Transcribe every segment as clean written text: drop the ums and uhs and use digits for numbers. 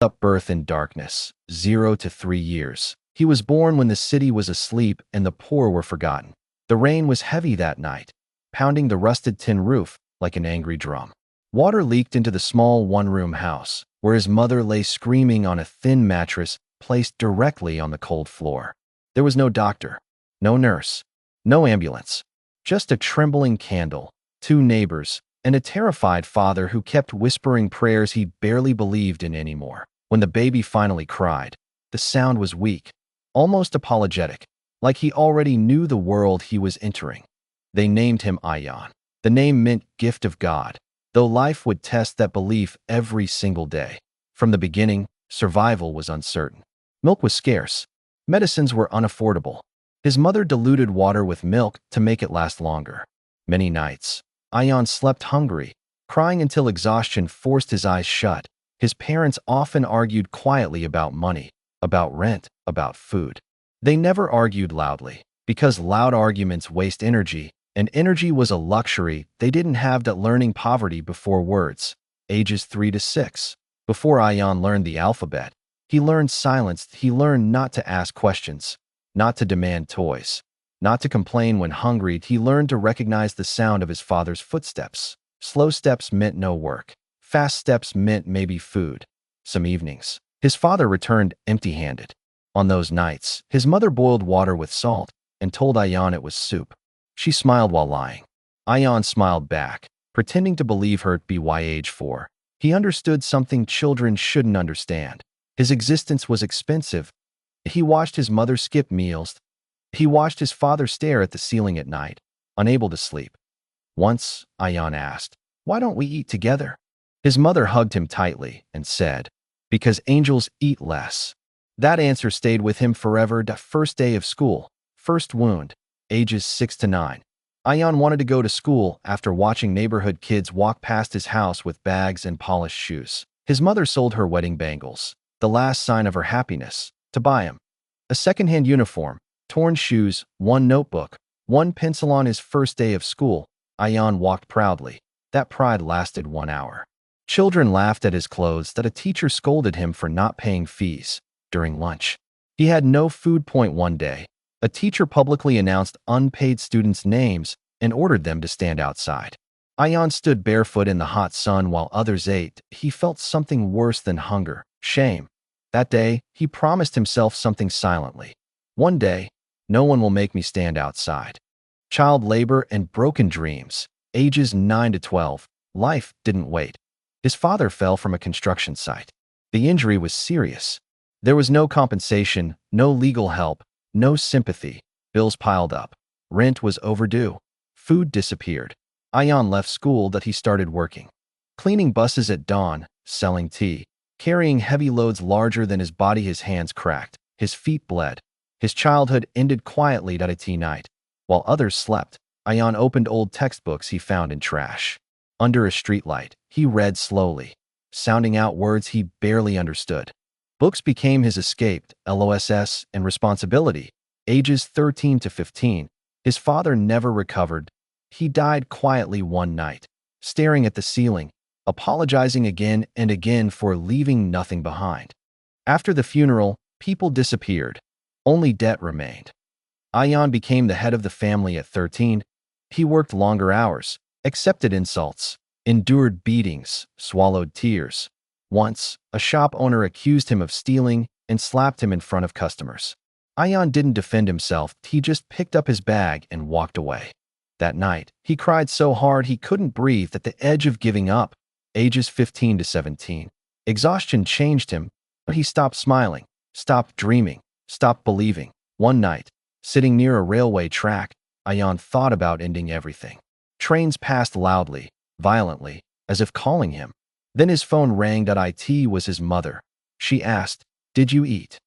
Up birth in darkness, 0 to 3 years. He was born when the city was asleep and the poor were forgotten. The rain was heavy that night, pounding the rusted tin roof like an angry drum. Water leaked into the small one-room house, where his mother lay screaming on a thin mattress placed directly on the cold floor. There was no doctor, no nurse, no ambulance, just a trembling candle, 2 neighbors, and a terrified father who kept whispering prayers he barely believed in anymore. When the baby finally cried, the sound was weak, almost apologetic, like he already knew the world he was entering. They named him Ion. The name meant gift of God, though life would test that belief every single day. From the beginning, survival was uncertain. Milk was scarce. Medicines were unaffordable. His mother diluted water with milk to make it last longer. Many nights, Ion slept hungry, crying until exhaustion forced his eyes shut. His parents often argued quietly about money, about rent, about food. They never argued loudly, because loud arguments waste energy, and energy was a luxury they didn't have that learning poverty before words. Ages 3 to 6. Before Ion learned the alphabet, he learned silence. He learned not to ask questions, not to demand toys, not to complain when hungry. He learned to recognize the sound of his father's footsteps. Slow steps meant no work. Fast steps meant maybe food. Some evenings, his father returned empty-handed. On those nights, his mother boiled water with salt and told Ion it was soup. She smiled while lying. Ion smiled back, pretending to believe her to be age 4. He understood something children shouldn't understand. His existence was expensive. He watched his mother skip meals. He watched his father stare at the ceiling at night, unable to sleep. Once, Ion asked, "Why don't we eat together?" His mother hugged him tightly and said, "Because angels eat less." That answer stayed with him forever. The first day of school, first wound, ages 6 to 9. Ion wanted to go to school after watching neighborhood kids walk past his house with bags and polished shoes. His mother sold her wedding bangles, the last sign of her happiness, to buy him a secondhand uniform, torn shoes, 1 notebook, 1 pencil. On his first day of school, Ion walked proudly. That pride lasted 1 hour. Children laughed at his clothes that a teacher scolded him for not paying fees. During lunch, he had no food. One day, a teacher publicly announced unpaid students' names and ordered them to stand outside. Ion stood barefoot in the hot sun while others ate. He felt something worse than hunger, shame. That day, he promised himself something silently. One day, no one will make me stand outside. Child labor and broken dreams. Ages 9 to 12. Life didn't wait. His father fell from a construction site. The injury was serious. There was no compensation, no legal help, no sympathy. Bills piled up. Rent was overdue. Food disappeared. Ion left school. That he started working. Cleaning buses at dawn, selling tea, carrying heavy loads larger than his body. His hands cracked. His feet bled. His childhood ended quietly at a tea night. While others slept, Ion opened old textbooks he found in trash. Under a streetlight, he read slowly, sounding out words he barely understood. Books became his escape, LOSS, and responsibility. Ages 13 to 15. His father never recovered. He died quietly one night, staring at the ceiling, apologizing again and again for leaving nothing behind. After the funeral, people disappeared. Only debt remained. Ion became the head of the family at 13. He worked longer hours, accepted insults, endured beatings, swallowed tears. Once, a shop owner accused him of stealing and slapped him in front of customers. Ion didn't defend himself. He just picked up his bag and walked away. That night, he cried so hard he couldn't breathe at the edge of giving up. Ages 15 to 17. Exhaustion changed him, but he stopped smiling, stopped dreaming, stopped believing. One night, sitting near a railway track, Ion thought about ending everything. Trains passed loudly, violently, as if calling him. Then his phone rang. It was his mother. She asked, "Did you eat?"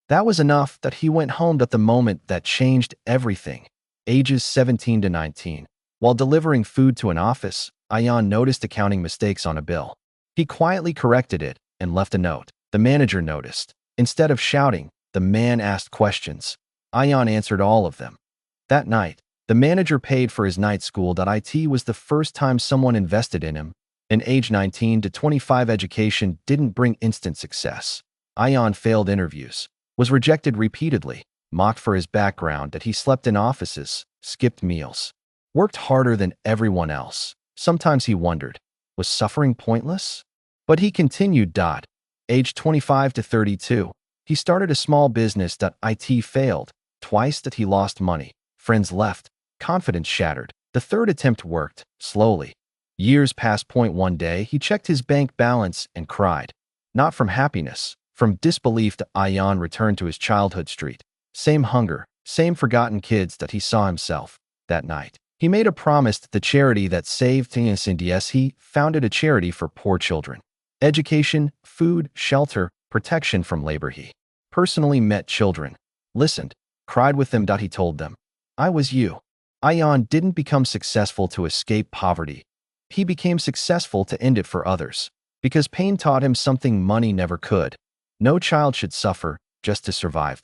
That was enough. That he went home. At the moment that changed everything. Ages 17 to 19. While delivering food to an office, Ion noticed accounting mistakes on a bill. He quietly corrected it and left a note. The manager noticed. Instead of shouting, the man asked questions. Ion answered all of them. That night, the manager paid for his night school. It was the first time someone invested in him, In age 19 to 25, education didn't bring instant success. Ion failed interviews, was rejected repeatedly, mocked for his background that he slept in offices, skipped meals, worked harder than everyone else. Sometimes he wondered, was suffering pointless? But he continued. Age 25 to 32, he started a small business. It failed. Twice that he lost money. Friends left. Confidence shattered. The third attempt worked, slowly. Years passed. One day, he checked his bank balance and cried. Not from happiness, from disbelief. Ion returned to his childhood street. Same hunger, same forgotten kids that he saw himself. That night, he made a promise to the charity that saved us. And yes, he founded a charity for poor children. Education, food, shelter, protection from labor. He personally met children, listened, cried with them. He told them, I was you. Ion didn't become successful to escape poverty. He became successful to end it for others, because pain taught him something money never could. No child should suffer just to survive.